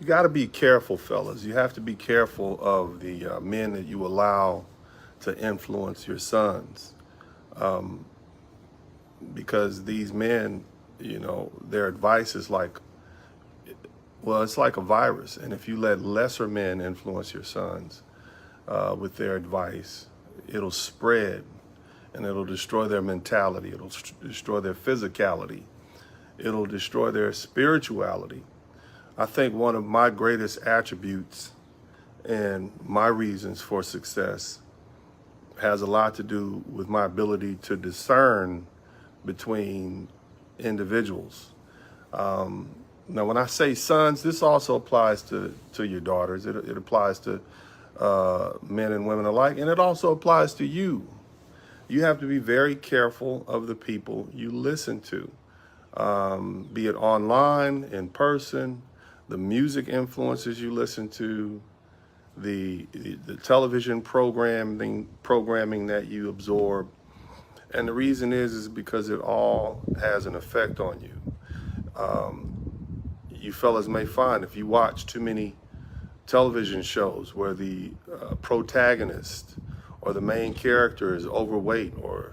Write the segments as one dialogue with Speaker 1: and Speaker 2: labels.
Speaker 1: You got to be careful, fellas. You have to be careful of the men that you allow to influence your sons, because these men, their advice is like, well, it's like a virus. And if you let lesser men influence your sons with their advice, it'll spread and it'll destroy their mentality. It'll destroy their physicality. It'll destroy their spirituality. I think one of my greatest attributes and my reasons for success has a lot to do with my ability to discern between individuals. Now, when I say sons, this also applies to your daughters. It applies to men and women alike, and it also applies to you. You have to be very careful of the people you listen to, be it online, in person, the music influences you listen to, the television programming that you absorb. And the reason is because it all has an effect on you. You fellas may find if you watch too many television shows where the protagonist or the main character is overweight or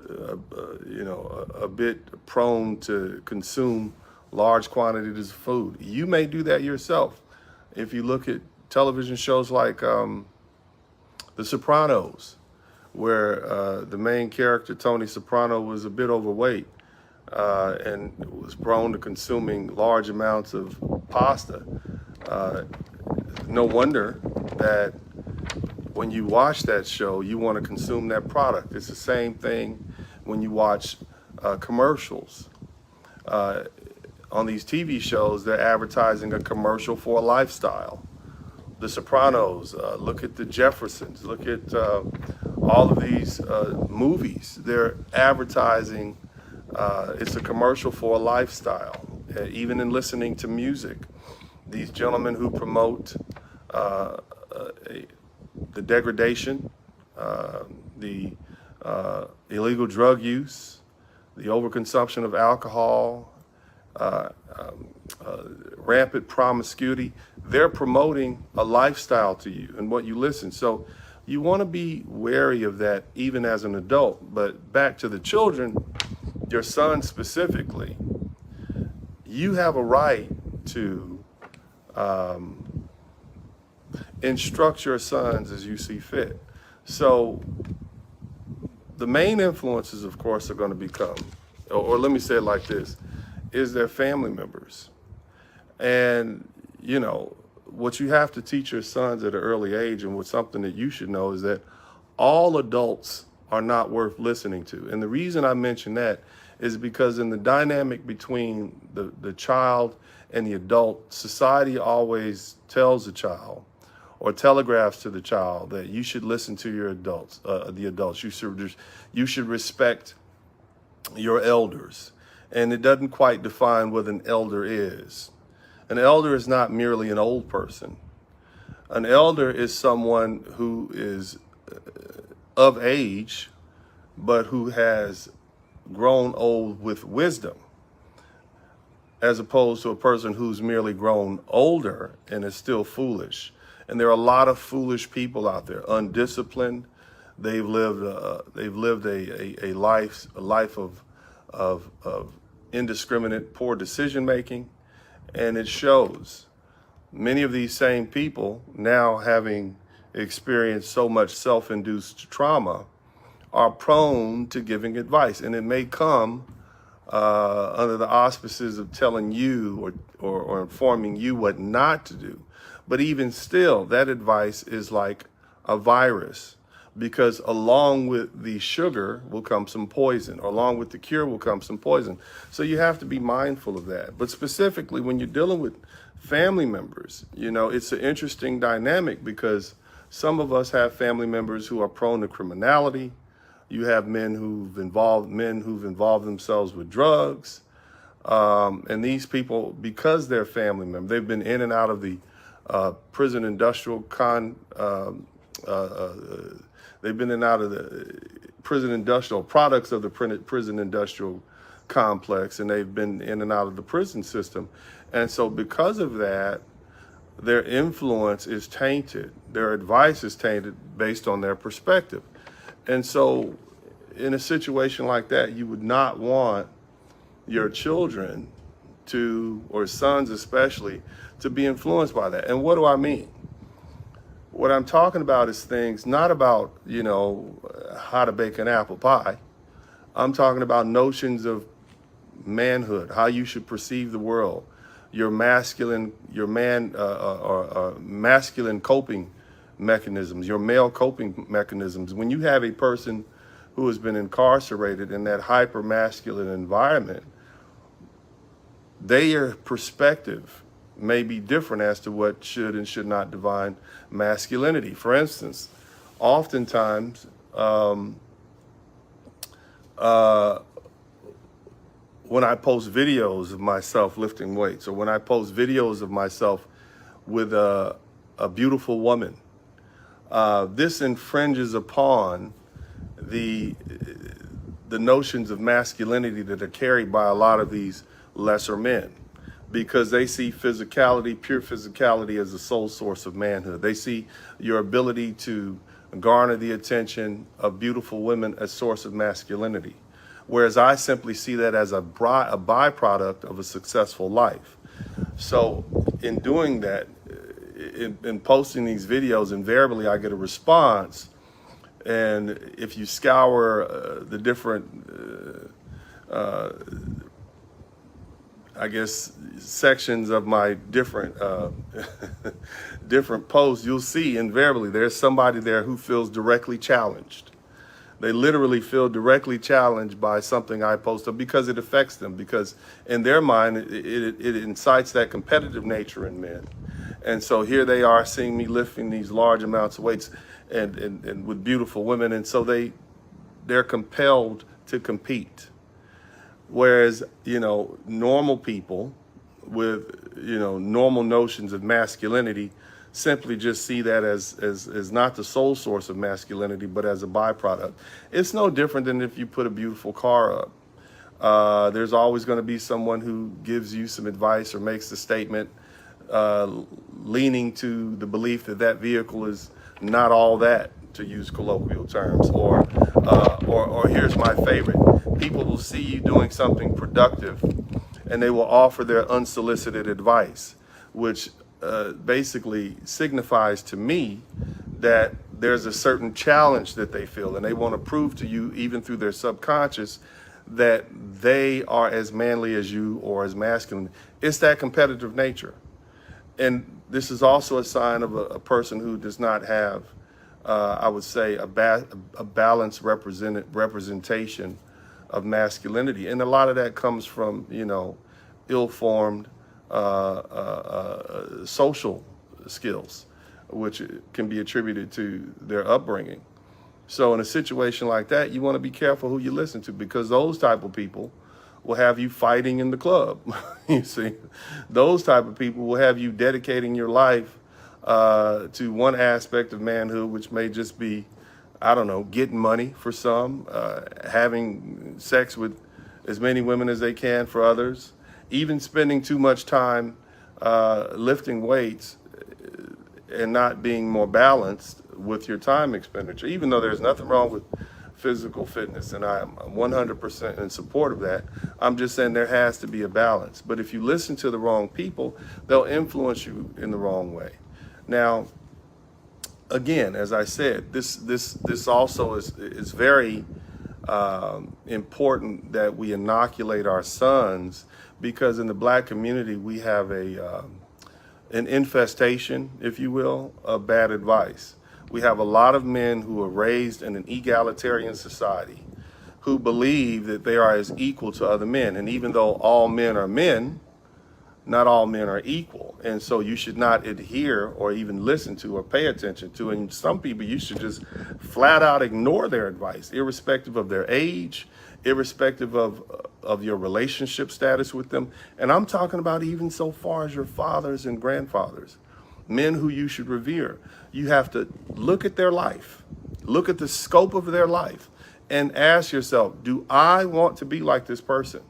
Speaker 1: a bit prone to consume large quantities of food, you may do that yourself. If you look at television shows like The Sopranos, where the main character, Tony Soprano, was a bit overweight and was prone to consuming large amounts of pasta. No wonder that when you watch that show, you want to consume that product. It's the same thing when you watch commercials. On these TV shows, they're advertising a commercial for a lifestyle. The Sopranos, look at the Jeffersons, look at all of these movies. They're advertising, it's a commercial for a lifestyle. Even in listening to music, these gentlemen who promote the degradation, the illegal drug use, the overconsumption of alcohol, rampant promiscuity, they're promoting a lifestyle to you and what you listen. So you want to be wary of that even as an adult. But back to the children, your son specifically, you have a right to instruct your sons as you see fit. So the main influences, of course, are going to become, or let me say it like this, is their family members. And, what you have to teach your sons at an early age, and what's something that you should know, is that all adults are not worth listening to. And the reason I mention that is because in the dynamic between the child and the adult, society always tells the child or telegraphs to the child that you should listen to your adults, the adults. You should respect your elders. And it doesn't quite define what an elder is. An elder is not merely an old person. An elder is someone who is of age, but who has grown old with wisdom, as opposed to a person who's merely grown older and is still foolish. And there are a lot of foolish people out there, undisciplined. They've lived a life of indiscriminate, poor decision making, and it shows. Many of these same people, now having experienced so much self-induced trauma, are prone to giving advice, and it may come under the auspices of telling you or informing you what not to do. But even still, that advice is like a virus, because along with the sugar will come some poison, or along with the cure will come some poison. So you have to be mindful of that. But specifically, when you're dealing with family members, it's an interesting dynamic, because some of us have family members who are prone to criminality. You have men who've involved themselves with drugs. And these people, because they're family members, they've been in and out of the prison industrial they've been in and out of the prison industrial products of the prison industrial complex, and they've been in and out of the prison system. And so because of that, their influence is tainted. Their advice is tainted based on their perspective. And so in a situation like that, you would not want your children to, or sons especially, to be influenced by that. And what do I mean? What I'm talking about is things not about, how to bake an apple pie. I'm talking about notions of manhood, how you should perceive the world, your masculine coping mechanisms, your male coping mechanisms. When you have a person who has been incarcerated in that hyper masculine environment, their perspective may be different as to what should and should not define masculinity. For instance, oftentimes, when I post videos of myself lifting weights, or when I post videos of myself with a beautiful woman, this infringes upon the notions of masculinity that are carried by a lot of these lesser men, because they see physicality, pure physicality, as the sole source of manhood. They see your ability to garner the attention of beautiful women as source of masculinity, whereas I simply see that as a byproduct of a successful life. So in doing that, in posting these videos, invariably I get a response. And if you scour the different sections of my different different posts, you'll see invariably there's somebody there who feels directly challenged. They literally feel directly challenged by something I posted because it affects them, because in their mind, it incites that competitive nature in men. And so here they are seeing me lifting these large amounts of weights and with beautiful women. And so they're compelled to compete. Whereas, normal people with, normal notions of masculinity simply just see that as not the sole source of masculinity, but as a byproduct. It's no different than if you put a beautiful car up. There's always going to be someone who gives you some advice or makes a statement leaning to the belief that vehicle is not all that, to use colloquial terms. Or here's my favorite. People will see you doing something productive and they will offer their unsolicited advice, which basically signifies to me that there's a certain challenge that they feel, and they want to prove to you, even through their subconscious, that they are as manly as you or as masculine. It's that competitive nature. And this is also a sign of a person who does not have, I would say, a balanced representation of masculinity. And a lot of that comes from, ill-formed social skills, which can be attributed to their upbringing. So in a situation like that, you want to be careful who you listen to, because those type of people will have you fighting in the club. You see, those type of people will have you dedicating your life to one aspect of manhood, which may just be, getting money for some, having sex with as many women as they can for others, even spending too much time lifting weights and not being more balanced with your time expenditure, even though there's nothing wrong with physical fitness, and I'm 100% in support of that. I'm just saying there has to be a balance. But if you listen to the wrong people, they'll influence you in the wrong way. Now, again, as I said, this also is very important that we inoculate our sons, because in the Black community we have an infestation, if you will, of bad advice. We have a lot of men who are raised in an egalitarian society who believe that they are as equal to other men. And even though all men are men, not all men are equal. And so you should not adhere or even listen to or pay attention to. And some people, you should just flat out ignore their advice, irrespective of their age, irrespective of your relationship status with them. And I'm talking about even so far as your fathers and grandfathers, men who you should revere. You have to look at their life, look at the scope of their life, and ask yourself, do I want to be like this person?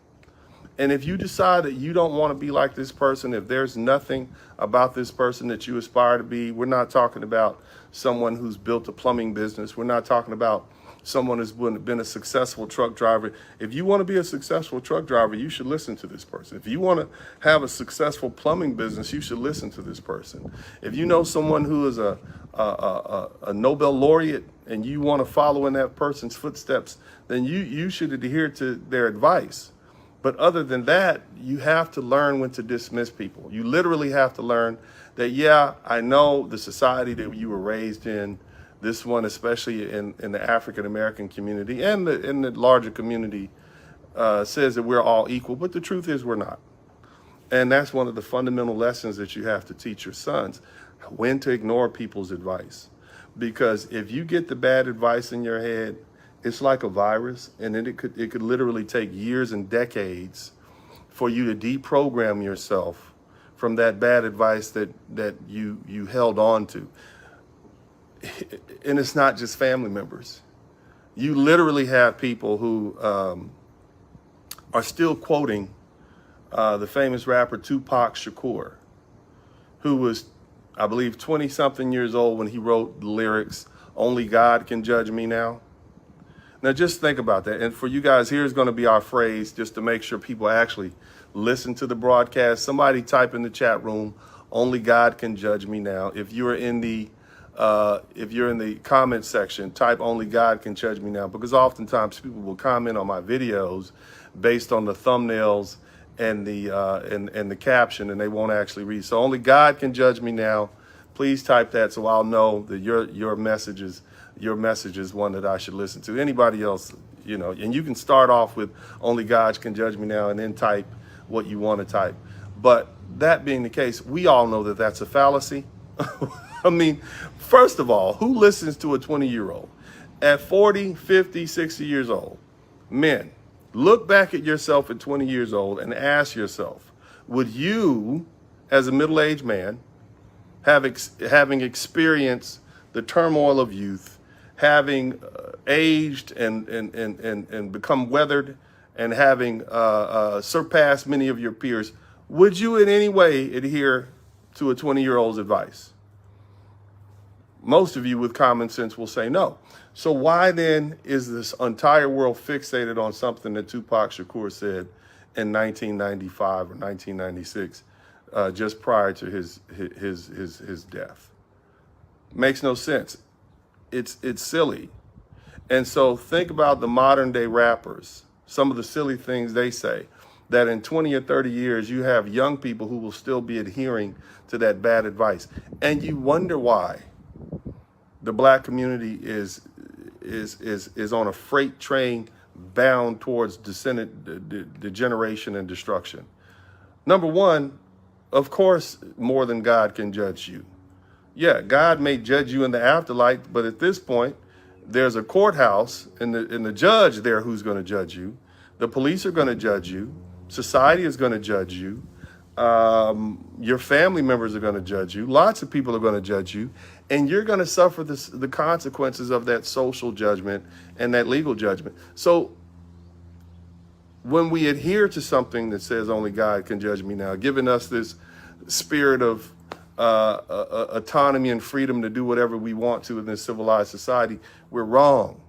Speaker 1: And if you decide that you don't want to be like this person, if there's nothing about this person that you aspire to be, we're not talking about someone who's built a plumbing business. We're not talking about someone who's been a successful truck driver. If you want to be a successful truck driver, you should listen to this person. If you want to have a successful plumbing business, you should listen to this person. If you know someone who is a Nobel laureate and you want to follow in that person's footsteps, then you should adhere to their advice. But other than that, you have to learn when to dismiss people. You literally have to learn that, yeah, I know the society that you were raised in, this one, especially in the African-American community and in the larger community, says that we're all equal. But the truth is we're not. And that's one of the fundamental lessons that you have to teach your sons, when to ignore people's advice. Because if you get the bad advice in your head, it's like a virus, and then it could literally take years and decades for you to deprogram yourself from that bad advice that you held on to. And it's not just family members. You literally have people who are still quoting the famous rapper Tupac Shakur, who was, I believe, 20-something years old when he wrote the lyrics, "Only God Can Judge Me Now." Now, just think about that. And for you guys, here's going to be our phrase, just to make sure people actually listen to the broadcast. Somebody type in the chat room, "Only God Can Judge Me Now." If you're in the comment section, type "Only God Can Judge Me Now," because oftentimes people will comment on my videos based on the thumbnails and the caption, and they won't actually read. So "Only God Can Judge Me Now." Please type that so I'll know that your message is one that I should listen to. Anybody else, and you can start off with "Only God Can Judge Me Now" and then type what you want to type. But that being the case, we all know that that's a fallacy. I mean, first of all, who listens to a 20-year-old? At 40, 50, 60 years old, men, look back at yourself at 20 years old and ask yourself, would you, as a middle-aged man, having experienced the turmoil of youth, having aged and become weathered, and having surpassed many of your peers, would you in any way adhere to a 20-year-old's advice? Most of you with common sense will say no. So why then is this entire world fixated on something that Tupac Shakur said in 1995 or 1996, just prior to his death? Makes no sense. It's silly. And so think about the modern day rappers, some of the silly things they say, that in 20 or 30 years, you have young people who will still be adhering to that bad advice. And you wonder why the black community is on a freight train bound towards degeneration and destruction. Number one, of course, more than God can judge you. Yeah, God may judge you in the afterlife, but at this point, there's a courthouse and the judge there who's going to judge you. The police are going to judge you. Society is going to judge you. Your family members are going to judge you. Lots of people are going to judge you. And you're going to suffer the consequences of that social judgment and that legal judgment. So when we adhere to something that says only God can judge me now, giving us this spirit of autonomy and freedom to do whatever we want to in this civilized society, we're wrong.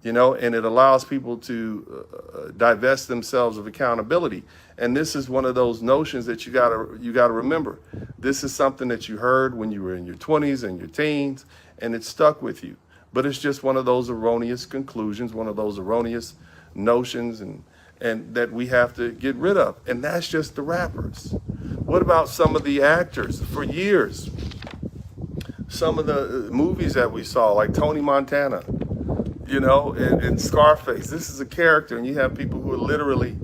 Speaker 1: And it allows people to divest themselves of accountability. And this is one of those notions that you gotta remember. This is something that you heard when you were in your 20s and your teens, and it stuck with you. But it's just one of those erroneous conclusions, one of those erroneous notions and that we have to get rid of. And that's just the rappers. What about some of the actors? For years, some of the movies that we saw, like Tony Montana, and Scarface. This is a character, and you have people who are literally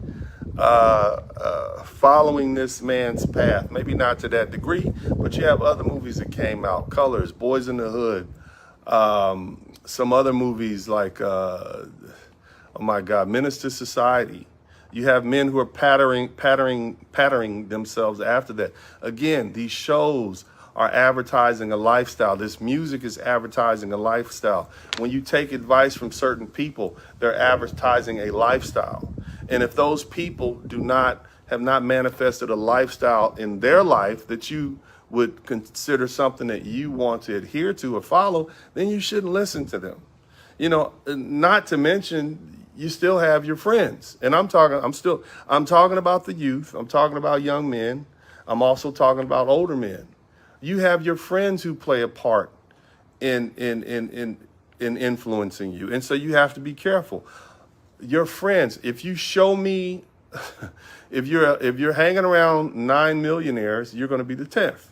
Speaker 1: following this man's path. Maybe not to that degree, but you have other movies that came out. Colors, Boys in the Hood, some other movies like, oh my God, Menace to Society. You have men who are patterning themselves after that. Again, these shows are advertising a lifestyle. This music is advertising a lifestyle. When you take advice from certain people, they're advertising a lifestyle. And if those people have not manifested a lifestyle in their life that you would consider something that you want to adhere to or follow, then you shouldn't listen to them. You know, not to mention you still have your friends. And I'm talking about the youth. I'm talking about young men. I'm also talking about older men. You have your friends who play a part in influencing you. And so you have to be careful. Your friends, if you show me, if you're hanging around 9 millionaires, you're going to be the 10th.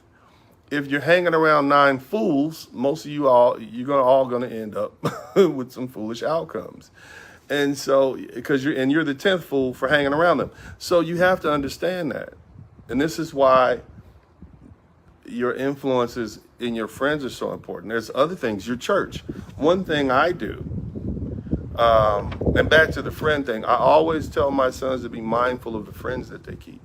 Speaker 1: If you're hanging around 9 fools, most of you're all going to end up with some foolish outcomes. And so, because you're the 10th fool for hanging around them. So you have to understand that. And this is why your influences in your friends are so important. There's other things, your church. One thing I do, and back to the friend thing, I always tell my sons to be mindful of the friends that they keep.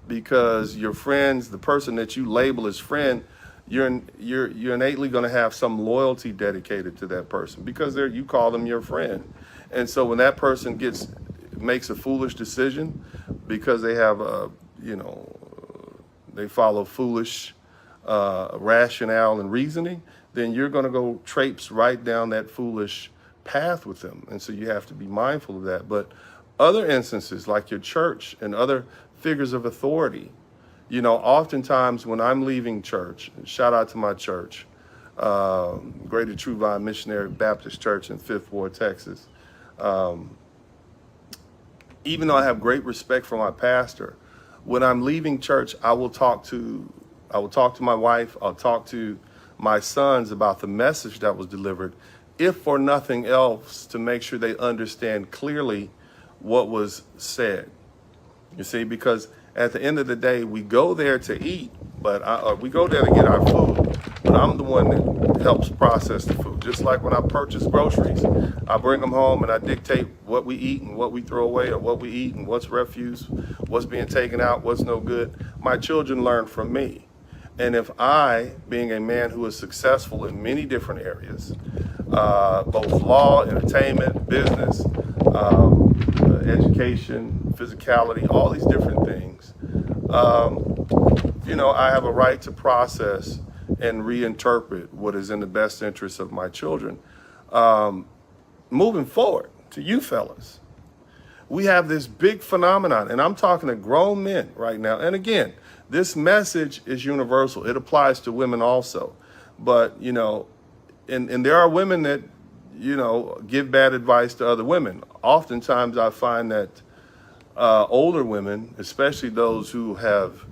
Speaker 1: Because your friends, the person that you label as friend, you're innately going to have some loyalty dedicated to that person because you call them your friend. And so when that person makes a foolish decision because they have they follow foolish rationale and reasoning, then you're going to go traipse right down that foolish path with them. And so you have to be mindful of that. But other instances like your church and other figures of authority, you know, oftentimes when I'm leaving church, shout out to my church, Greater True Vine Missionary Baptist Church in 5th Ward, Texas. Even though I have great respect for my pastor, when I'm leaving church, I will talk to my wife, I'll talk to my sons about the message that was delivered, if for nothing else, to make sure they understand clearly what was said. You see, because at the end of the day, we go there to eat, but we go there to get our food, but I'm the one that helps process the food. Just like when I purchase groceries, I bring them home and I dictate what we eat and what we throw away, or what we eat and what's refuse, what's being taken out, what's no good. My children learn from me. And if I, being a man who is successful in many different areas, both law, entertainment, business, education, physicality, all these different things, I have a right to process and reinterpret what is in the best interest of my children. Moving forward to you fellas, we have this big phenomenon, and I'm talking to grown men right now. And again, this message is universal. It applies to women also. But, and there are women that, give bad advice to other women. Oftentimes I find that older women, especially those who have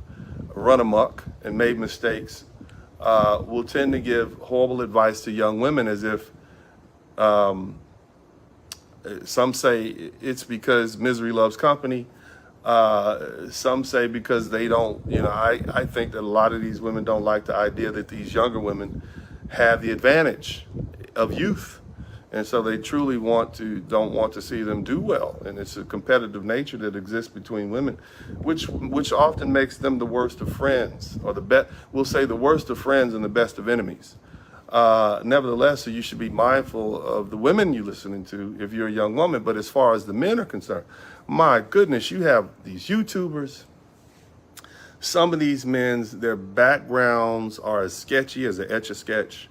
Speaker 1: run amok and made mistakes, will tend to give horrible advice to young women, as if some say it's because misery loves company. Some say because they don't, I think that a lot of these women don't like the idea that these younger women have the advantage of youth. And so they truly don't want to see them do well. And it's a competitive nature that exists between women, which often makes them the worst of friends, or we'll say the worst of friends and the best of enemies. Nevertheless, so you should be mindful of the women you're listening to if you're a young woman. But as far as the men are concerned, my goodness, you have these YouTubers. Some of these men's, their backgrounds are as sketchy as an Etch-a-Sketch.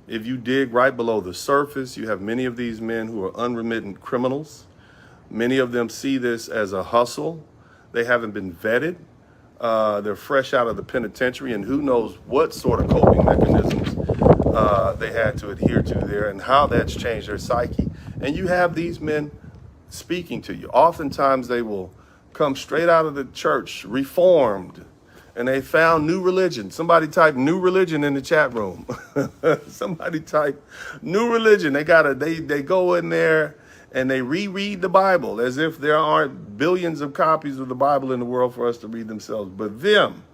Speaker 1: If you dig right below the surface, you have many of these men who are unremittent criminals. Many of them see this as a hustle. They haven't been vetted. They're fresh out of the penitentiary, and who knows what sort of coping mechanisms they had to adhere to there and how that's changed their psyche. And you have these men speaking to you. Oftentimes they will come straight out of the church, reformed, and they found new religion. Somebody type new religion in the chat room. Somebody type new religion. They go in there and they reread the Bible as if there aren't billions of copies of the Bible in the world for us to read themselves. But them,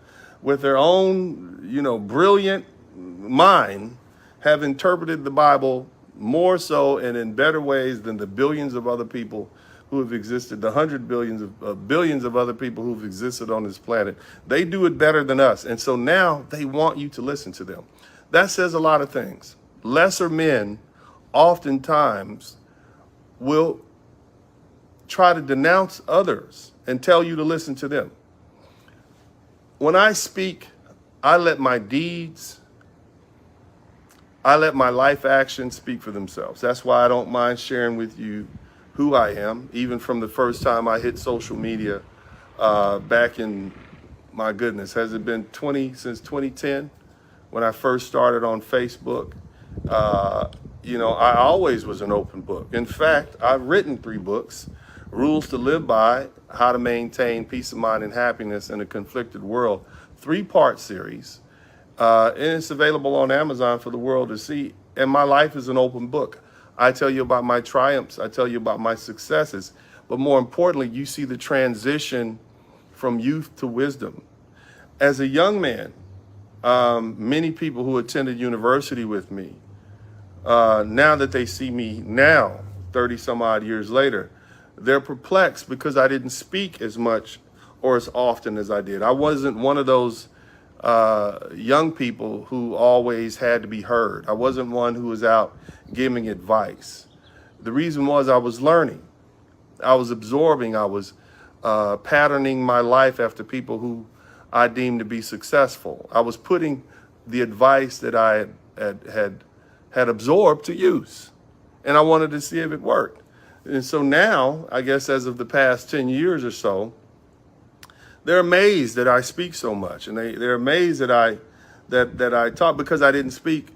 Speaker 1: with their own, brilliant mind, have interpreted the Bible more so and in better ways than the billions of other people who have existed, the billions of other people who've existed on this planet. They do it better than us. And so now they want you to listen to them. That says a lot of things. Lesser men oftentimes will try to denounce others and tell you to listen to them. When I speak, I let my deeds, I let my life actions speak for themselves. That's why I don't mind sharing with you who I am, even from the first time I hit social media back in, my goodness, has it been since 2010 when I first started on Facebook? I always was an open book. In fact, I've written 3 books: Rules to Live By, How to Maintain Peace of Mind and Happiness in a Conflicted World, 3-part series. And it's available on Amazon for the world to see. And my life is an open book. I tell you about my triumphs. I tell you about my successes. But more importantly, you see the transition from youth to wisdom. As a young man, many people who attended university with me, now that they see me now, 30 some odd years later, they're perplexed because I didn't speak as much or as often as I did. I wasn't one of those young people who always had to be heard. I wasn't one who was out giving advice. The reason was I was learning. I was absorbing. I was patterning my life after people who I deemed to be successful. I was putting the advice that I had absorbed to use, and I wanted to see if it worked. And so now, I guess as of the past 10 years or so, they're amazed that I speak so much, and they're amazed that I talk, because I didn't speak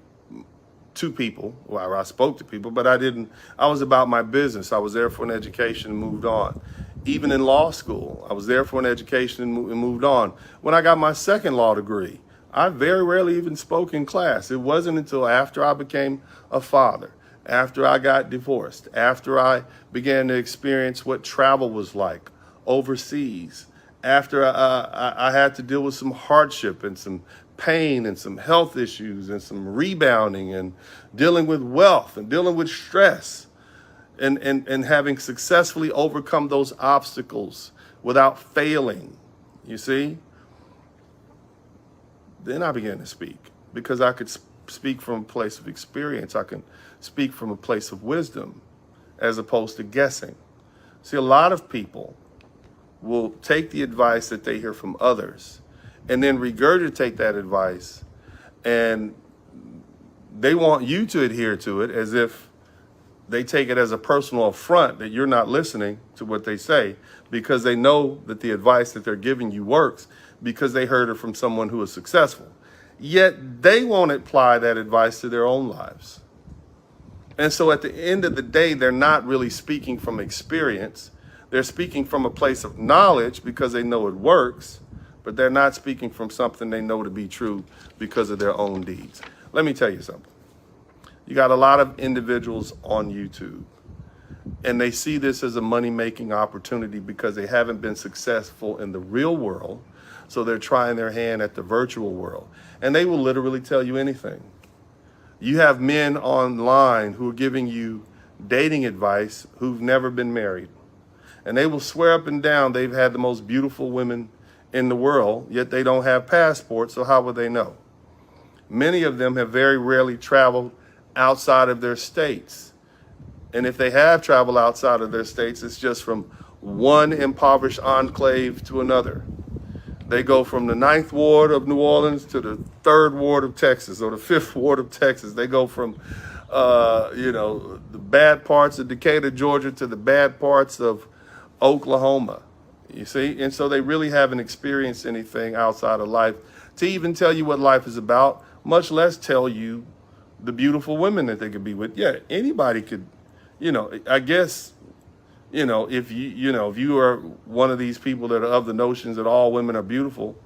Speaker 1: to people. Well, I spoke to people, but I was about my business. I was there for an education and moved on. Even in law school, I was there for an education and moved on. When I got my second law degree, I very rarely even spoke in class. It wasn't until after I became a father, after I got divorced, after I began to experience what travel was like overseas, after I had to deal with some hardship and some pain and some health issues and some rebounding and dealing with wealth and dealing with stress, and having successfully overcome those obstacles without failing, you see, then I began to speak, because I could speak from a place of experience. I can speak from a place of wisdom as opposed to guessing. See, a lot of people will take the advice that they hear from others and then regurgitate that advice, and they want you to adhere to it as if they take it as a personal affront that you're not listening to what they say, because they know that the advice that they're giving you works because they heard it from someone who is successful. Yet they won't apply that advice to their own lives. And so at the end of the day, they're not really speaking from experience. They're speaking from a place of knowledge because they know it works, but they're not speaking from something they know to be true because of their own deeds. Let me tell you something. You got a lot of individuals on YouTube, and they see this as a money-making opportunity because they haven't been successful in the real world, so they're trying their hand at the virtual world. And they will literally tell you anything. You have men online who are giving you dating advice who've never been married. And they will swear up and down they've had the most beautiful women in the world, yet they don't have passports, so how would they know? Many of them have very rarely traveled outside of their states. And if they have traveled outside of their states, it's just from one impoverished enclave to another. They go from the 9th Ward of New Orleans to the 3rd Ward of Texas, or the 5th Ward of Texas. They go from, the bad parts of Decatur, Georgia, to the bad parts of Oklahoma, you see? And so they really haven't experienced anything outside of life to even tell you what life is about, much less tell you the beautiful women that they could be with. Yeah, anybody could, I guess, if you are one of these people that are of the notions that all women are beautiful,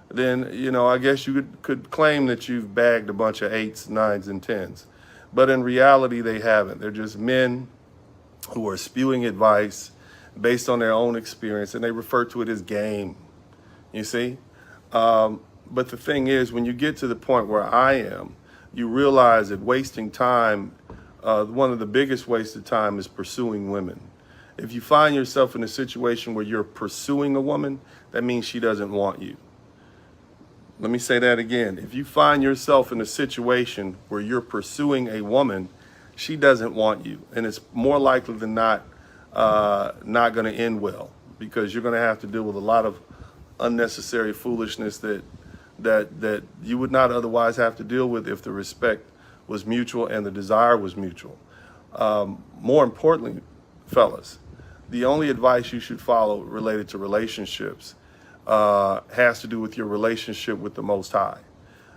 Speaker 1: then, I guess you could claim that you've bagged a bunch of 8s, 9s, and 10s. But in reality, they haven't. They're just men who are spewing advice based on their own experience, and they refer to it as game, you see? But the thing is, when you get to the point where I am, you realize that wasting time, one of the biggest wastes of time is pursuing women. If you find yourself in a situation where you're pursuing a woman, that means she doesn't want you. Let me say that again. If you find yourself in a situation where you're pursuing a woman, she doesn't want you. And it's more likely than not not going to end well, because you're going to have to deal with a lot of unnecessary foolishness that you would not otherwise have to deal with if the respect was mutual and the desire was mutual. More importantly, fellas, the only advice you should follow related to relationships has to do with your relationship with the Most High,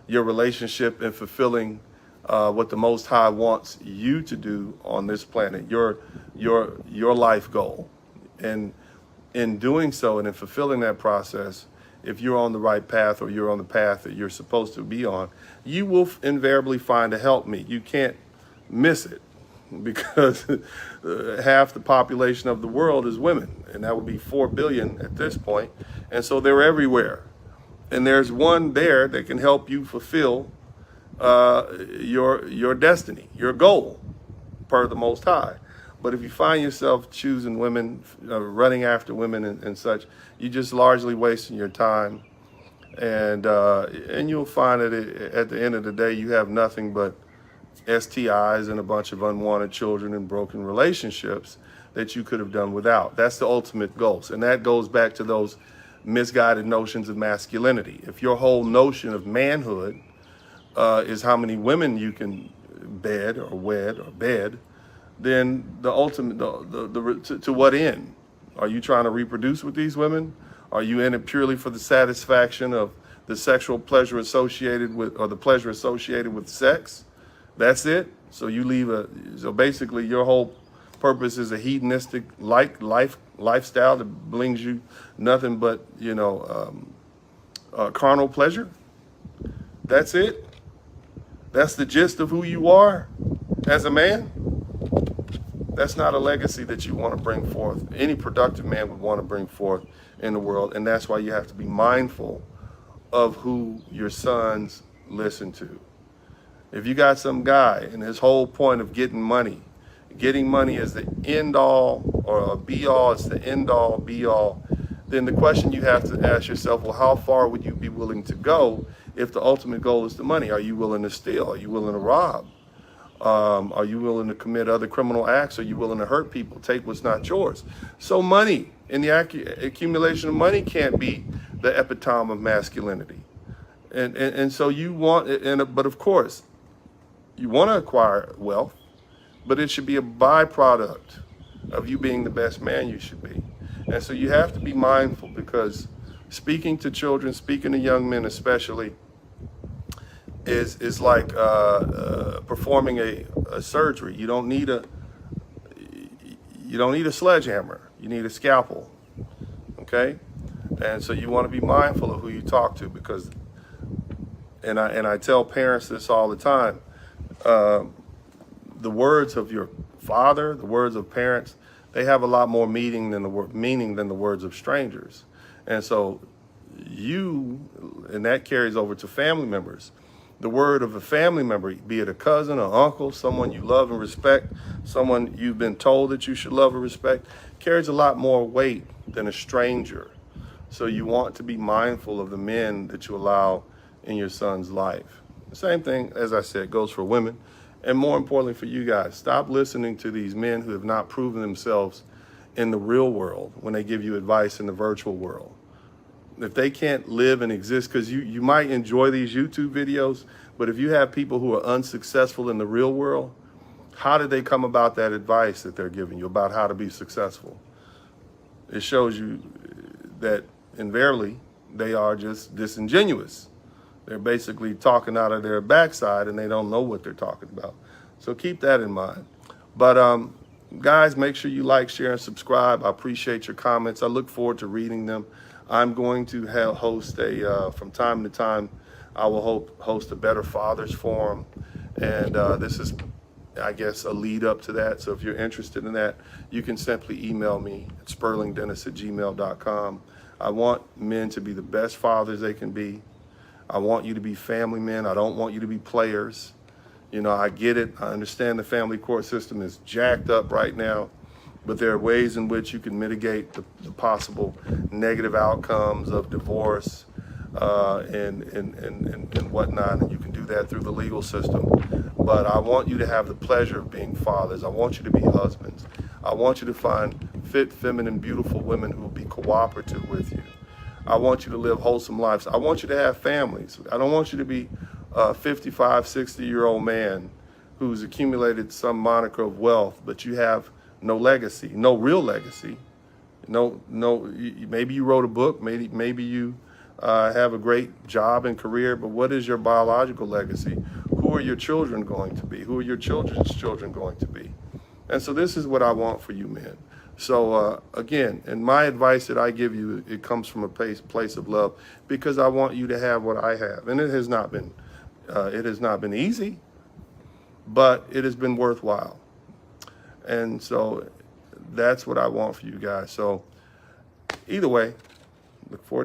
Speaker 1: your relationship in fulfilling what the Most High wants you to do on this planet, your life goal. And in doing so and in fulfilling that process, if you're on the right path, or you're on the path that you're supposed to be on, you will invariably find a helpmeet. You can't miss it, because half the population of the world is women, and that would be 4 billion at this point. And so they're everywhere. And there's one there that can help you fulfill your destiny, your goal, per the Most High. But if you find yourself choosing women, running after women and such, you're just largely wasting your time. And you'll find that at the end of the day, you have nothing but STIs and a bunch of unwanted children and broken relationships that you could have done without. That's the ultimate goals. And that goes back to those misguided notions of masculinity. If your whole notion of manhood is how many women you can bed or wed or bed, then the ultimate, to what end? Are you trying to reproduce with these women? Are you in it purely for the satisfaction of the sexual pleasure associated with, or the pleasure associated with sex? That's it? So you leave so basically your whole purpose is a hedonistic lifestyle that brings you nothing but, carnal pleasure? That's it? That's the gist of who you are as a man? That's not a legacy that you want to bring forth. Any productive man would want to bring forth in the world. And that's why you have to be mindful of who your sons listen to. If you got some guy and his whole point of getting money is the end all or a be all, it's the end all be all, then the question you have to ask yourself, well, how far would you be willing to go if the ultimate goal is the money? Are you willing to steal? Are you willing to rob? Are you willing to commit other criminal acts? Are you willing to hurt people, take what's not yours? So money and the accumulation of money can't be the epitome of masculinity. And so you want, but of course, you want to acquire wealth, but it should be a byproduct of you being the best man you should be. And so you have to be mindful, because speaking to children, speaking to young men especially, is like performing a surgery. You don't need a sledgehammer. You need a scalpel. Okay? And so you want to be mindful of who you talk to, because, and I tell parents this all the time, the words of your father, the words of parents, they have a lot more meaning than the words of strangers. And so and that carries over to family members. The word of a family member, be it a cousin or uncle, someone you love and respect, someone you've been told that you should love and respect, carries a lot more weight than a stranger. So you want to be mindful of the men that you allow in your son's life. The same thing, as I said, goes for women. And more importantly for you guys, stop listening to these men who have not proven themselves in the real world when they give you advice in the virtual world. If they can't live and exist, because you might enjoy these YouTube videos, but if you have people who are unsuccessful in the real world, how did they come about that advice that they're giving you about how to be successful? It shows you that invariably they are just disingenuous. They're basically talking out of their backside and they don't know what they're talking about. So keep that in mind. But guys, make sure you like, share, and subscribe. I appreciate your comments. I look forward to reading them. I'm going to host from time to time, I will host a Better Fathers Forum. And this is, I guess, a lead up to that. So if you're interested in that, you can simply email me at sperlingdennis@gmail.com. I want men to be the best fathers they can be. I want you to be family men. I don't want you to be players. I get it. I understand the family court system is jacked up right now, but there are ways in which you can mitigate the possible negative outcomes of divorce and whatnot, and you can do that through the legal system. But I want you to have the pleasure of being fathers. I want you to be husbands. I want you to find fit, feminine, beautiful women who will be cooperative with you. I want you to live wholesome lives. I want you to have families. I don't want you to be a 55, 60-year-old man who's accumulated some moniker of wealth, but you have no legacy, no real legacy. Maybe you wrote a book, maybe you have a great job and career, but what is your biological legacy? Who are your children going to be? Who are your children's children going to be? And so this is what I want for you men. So again, and my advice that I give you, it comes from a place of love, because I want you to have what I have. And it has not been easy, but it has been worthwhile. And so that's what I want for you guys. So either way, look forward to